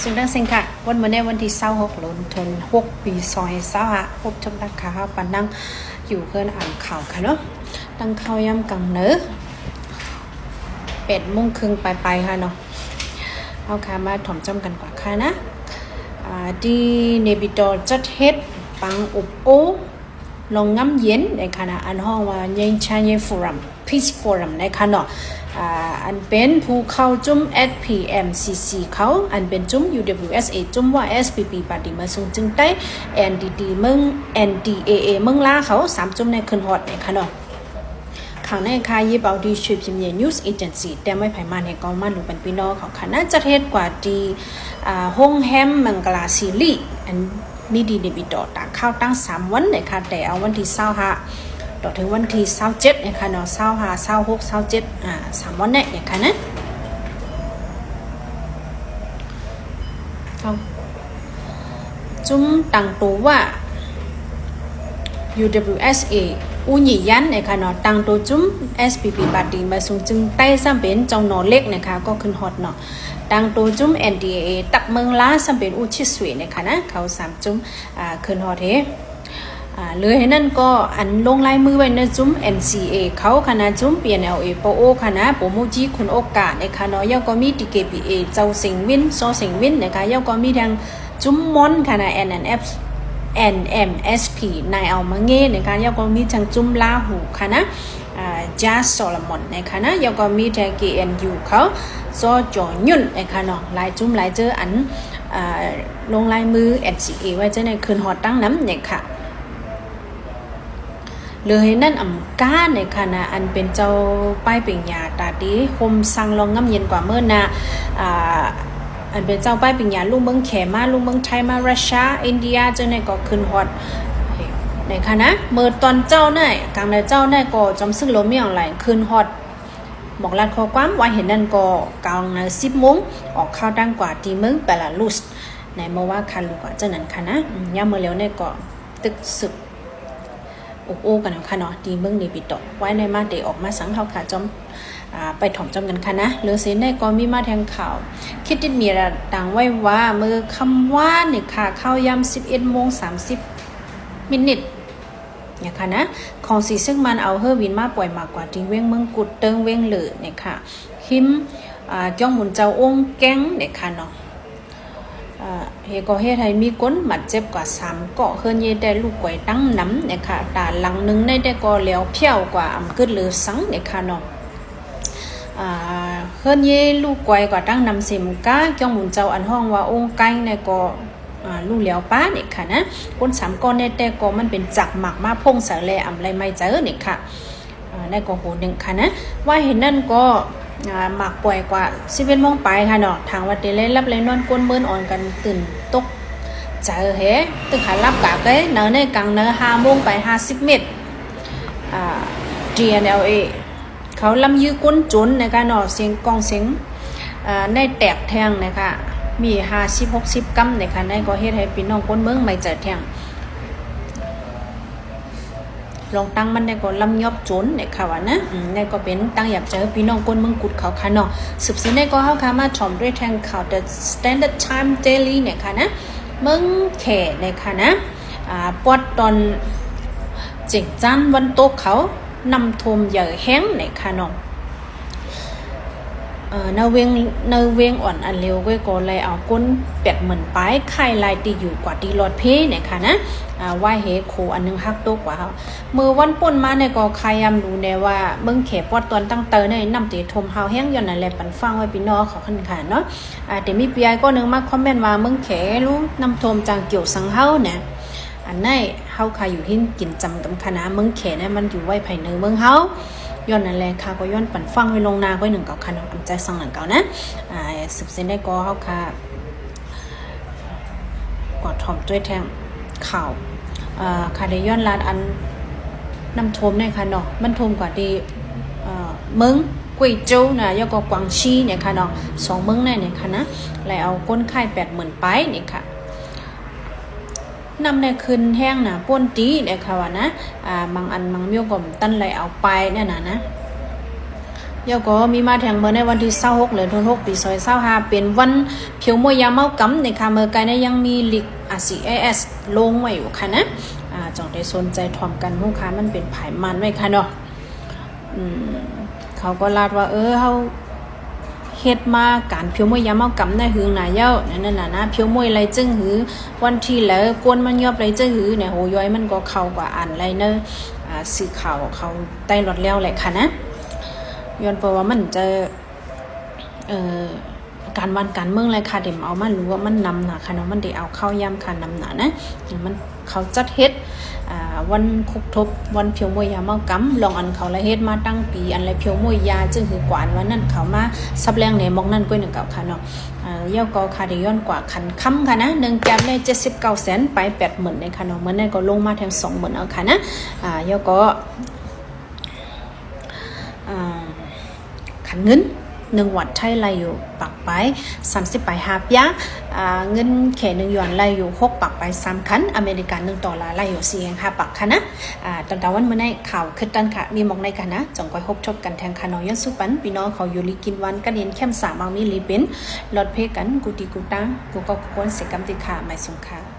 สุดท้ายสิงค่ะวันเมื่อในวันที่26ล้นทน6ปีซอย25พบชมนักข่าวปันนั่งอยู่เพื่อนอ่านข่าวค่ะเนาะตั้งข่าวย่ำกังเนอ8:30ไปค่ะเนาะเอาค่ะมาถ่อมจำกันกว่าค่ะนะดีเนบิดอจัดเฮ็ดปังอุบโอลงน้ำเย็นในคณะอันห้องว่าเย็นชาเยฟอรัม Peace Forum ในคณะอันเป็นผู้เข้าจุ่ม SPMCC เขาอันเป็นจุ่ม UWSA จุ่มว่า SPP ปฏิมาส่งจึงได้ NDD มึง NDAA มึงลาเขา3จุ่มในคืนฮอดในคณะข่าวในคายิบเอาดีช่วยพิมพ์ News Agency แต่ไม่ไผมาในกองมาดูเป็นพี่น้องเขาคณะจัดเฮ็ดกว่าดีห้องแฮมมังกลาซีรีอันมีดีในบิดอต่างเข้าตั้ง3วันเลยค่ะแต่เอาวันที่25ต่อถึงวันที่27นะคะเนาะ25 26 27 3วันเนี่ยค่ะนะจุ้มตั้งตัวว่า UWSA อุญยันนะคะเนาะตั้งตัวจุ้ม SPP ปฏิมาส่งจึงใต้ซ้ำเป็นเจ้าหนอเล็กนะคะก็ขึ้นฮอตเนาะตั้งตัวจุ้ม NDAA ตักเมืองล้าซ้ำเป็นอุชิสวยนะคะนะเขา3จุ้มขึ้นฮอตเลยนั่นก็อันลงลายมือไว้ในจุ้ม NCA เขาคณะจุ้ม PNLA ปโอคณะโปโมจีคุณโอกาสนะคะเนาะยังก็มี TKPA เจ้าสิงวินซอสิงวินนะคะยังก็มีทางจุ้มมอนคณะ NMSP นายเอามาเงี้นะคะยังก็มีทางจุ้มลาหูคณะจัสโซลมอนนะคะนะยังก็มีทาง KNU เขาซอจอยุ่นนะคะเนาะหลายจุ้มหลายเจออันลงลายมือ NCA ไว้เจอในคืนฮอดตั้งน้ำเนี่ยค่ะเลยนั่นอำก้าในคณะอันเป็นเจ้าป้ายเปียงยาตาดีคมสั่งลองง่ำเย็นกว่าเมื่อนะอันเป็นเจ้าป้ายเปียงยาลุงเมืองแขมาลุงเมืองไทยมารัสเซียอินเดียเจ้าในก็ขึ้นฮอตในคณะเมื่อตอนเจ้าในกลางในเจ้าในก็จำซึ่งลมไม่อย่างไรขึ้นฮอตบอกลัดข้อความว่าเห็นนั่นก็กลางใน10 โมงออกข้าวดังกว่าที่เมืองเบลารุสในเมื่อว่าคันลูกว่าเจ้านั้นคณะย่าเมื่อแล้วในก็ตึกสึกโอ้กันค่ะเนาะดีเมืองนี่ปิดตกไว้ในมาเดออกมาสังเฮาค่ะจอมไปถ่อมจอมกันค่ะนะเหลือเส้นได้ก็มีมาแทงข่าวคิดดิมีระดังไว้ว่ามือคำว่าเนี่ยค่ะเข้ายาม11:30เนี่ยค่ะนะของสีซึ่งมันเอาเฮอวินมาปล่อยมากกว่าที่เว้งเมืองกุดเติงเว้งเหลือเนี่ยค่ะหิมจ้องหมุนเจ้าองค์แก๊งเนี่ยค่ะเนาะเฮก็เฮ็ดให้มีคนบาดเจ็บกว่า3เกาะเฮือนเยได้ลูกก๋วยตั้งน้ำเนี่ยค่ะตาหลังนึงได้ก็แล้วเพี้ยวกว่าอำกึดหรือสังเนี่ยค่ะเนาะเฮือนเยลูกก๋วยกว่าตั้งน้ำสิมก้าจ้องหมุนเจ้าอันห้องว่าองค์ไก่เนี่ยก็ลูกแล้วป้าเนี่ยค่ะนะคน3ก้อนได้แต่ก็มันเป็นจักหมักมาพงสะแลอำไรไม่เจอเนี่ยค่ะได้ก็โหนึงค่ะนะว่าเห็นนั่นก็หมักป่วยกว่า11 โมงไปค่ะเนาะทางวัดเดลรับเลยนอนก้นเบิ้นอ่อนกันตื่นตกเจอเฮตึกหารับกะเก้เนอในกลางเนอ5 โมงไป50 เมตรGNLA เขาลำยื้อก้นจุนนะคะเนาะเสียงกองเสียงในแตกแทงนะคะมี50-60 กัมนะคะในก็เฮ็ดให้พี่น้องก้นเมืองไม่เจอแทงลองตั้งมันได้ก็ลำยอบจนเนี่ยค่ะว่านะได้ก็เป็นตั้งอยากเจอพี่น้องคนเมืองกุดเขาค่ะเนาะสืบสิได้ก็เฮาค่ะมาถ่อมด้วยแทงข่าว The Standard Time Daily เนี่ยค่ะนะเมืองแขเนี่ยค่ะนะปอดตอนเจิงจันวันโตเขานำท่วมใหญ่แห้งเนี่ยค่ะเนาะนาเวงอ่อนอันเร็วก็เลยเอาก้น80,000ไปไข่ลายตีอยู่กว่าตีรอดเพเนี่ยค่ะนะว่าเฮโคอันนึงฮักโตกว่าเขามือวันป่นมาเนี่ยก็ใครยำรู้แน่ว่าเบิ่งแขปอดตอนตั้งเตอเนี่ยนำตีทมเฮาแห้งย้อนนั่นแหละปันฟังไว้พี่น้องเขาคันค่ะเนาะแต่มีพี่ใหญ่ก็นึงมาคอมเมนต์ว่าเบิ่งแขรู้นำทมจางเกี่ยวสังเฮาเนี่ยอันนั้นเฮาค่ะอยู่ที่กินจำกับคณะเบิ่งแขเนี่ยมันอยู่ไว้ภายในเบิ่งเฮาย้อนนั่นแหละค่ะก็ย้อนปั่นฟังไว้ลงนาไว้1 เก่าคันเอากำใจสั่งหลังเก่านะสืบเส้นได้ก็เฮาค่ะกอดถ่อมด้วยแทงข่าวค่ะได้ย้อนลาดอันน้ำท่วมเนี่ยค่ะเนาะมันท่วมกว่าที่เมืองกวยโจวนะแล้วก็กวางชีเนี่ยค่ะเนาะ2 เมืองเนี่ยค่ะนะแล้วเอาก้นไข่80,000ไปเนี่ยค่ะนำในคืนแห้งนะป้นตีเนี่ยค่ะว่านะบางอันบางเมียวก็ตันไหลเอาไปเนี่ยนะ ยาก็มีมาแทงเมื่อในวันที่26เดือนธันวาคมปี2025เป็นวันเพียวมวยยาเมากำในค่ะเมื่อไกลเนี่ยยังมีลีก RCAS ลงไว้อยู่ค่ะนะจองได้สนใจทอมกันฮู้ค่ะมันเป็นไผมันไว้ค่ะเนาะเขาก็ลาดว่าเฮาเฮ็ดมาการเพียวมวยยาเมากำในหือหนาเย้านั่นน่ะนะเพียวมวยไรจึงหือวันที่แล้วกวนมันยอบไรจึงหือเนี่ยโหย้อยมันก็เข้ากว่าอ่านไรเนอะสื่อข่าวเขาใต้รถแล้วแหละค่ะนะย้อนเพราะว่ามันจะการวันการเมืองอะไรค่ะเดี๋ยวเอามารู้ว่ามันนำหนาค่ะเนาะมันได้เอาเข้าย่ำค่ะนำหนานะมันเขาจัดเฮ็ดวันคุกทบวันเพียวมวยยาเมากำลองอันเขาละเฮ็ดมาตั้งปีอันไรเพียวมวยยาจึงคือกว่าอันวันนั้นเขามาซับแรงในมองนั่นก้อยหนึ่งเก่าค่ะเนาะเย้าก็ค่ะได้ย้อนกว่าคันค้ำค่ะนะ1แก้มได้79แสนไป 80,000ในค่ะเนาะเหมือนนั้นก็ลงมาแทง 20,000เอาค่ะนะเย้าก็ขันเงิน1 วัตต์ไทยไล่อยู่ปักไป30ไป5ยะเงินแค่1หยวนไล่อยู่6ปักไป3คันอเมริกัน1 ดอลลาร์ไล่อยู่4 5ปักค่ะนะตั้งแต่วันเมื่อในข่าวขึ้นตันค่ะมีมองในค่ะนะจงคอยพบชบกันแทงค่ะน้องยันสุปันพี่น้องเขาอยู่ลีกินวันกันเรียนเข้ม3เอามีลีเป็นลดเพกันกูตีกูตังกูก็ควรเสกกรรมติค่ะไม่สงค่ะ